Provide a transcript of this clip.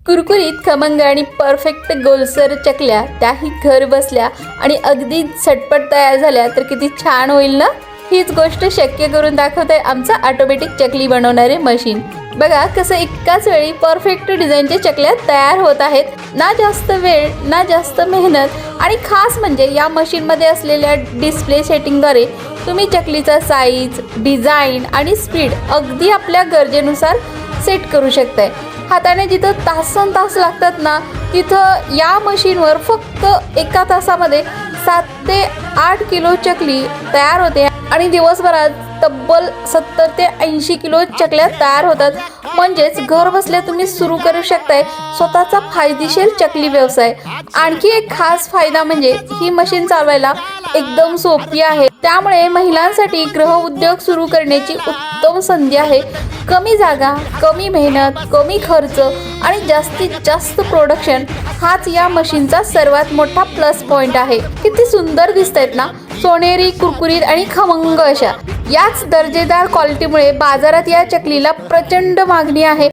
कुरकुरीत खमंग आणि परफेक्ट गोलसर चकल्या, त्याही घर बसल्या आणि अगदी झटपट तयार झाल्या तर किती छान होईल ना. हीच गोष्ट शक्य करून दाखवते आमचं ऑटोमॅटिक चकली बनवणारे मशीन. बघा कसं एकाच वेळी परफेक्ट डिझाईनच्या चकल्या तयार होत आहेत. ना जास्त वेळ ना जास्त मेहनत आणि खास म्हणजे या मशीनमध्ये असलेल्या डिस्प्ले सेटिंगद्वारे तुम्ही चकलीचा साईज, डिझाईन आणि स्पीड अगदी आपल्या गरजेनुसार सेट करू शकताय. हाताने जिथं तासनतास लागतात ना, तिथं या मशीनवर फक्त एका तासामध्ये 7 ते 8 किलो चकली तयार होते आणि दिवसभरात तब्बल 70 ते 80 किलो चकल्या तयार होतात. म्हणजेच घर बसल्या तुम्ही सुरू करू शकताय स्वतःचा फायदेशीर चकली व्यवसाय. आणखी एक खास फायदा म्हणजे ही मशीन चालवायला एकदम सोपी आहे. त्यामुळे महिलांसाठी गृह उद्योग सुरू करण्याची उत्तम संधी आहे. कमी जागा, कमी मेहनत, कमी खर्च आणि जास्तीत जास्त प्रोडक्शन हाच या मशीनचा सर्वात मोठा प्लस पॉइंट आहे. किती सुंदर दिसतायत ना, सोनेरी, कुरकुरीत आणि खमंग अशा. याच दर्जेदार क्वालिटीमुळे बाजारात या चकलीला प्रचंड मागणी आहे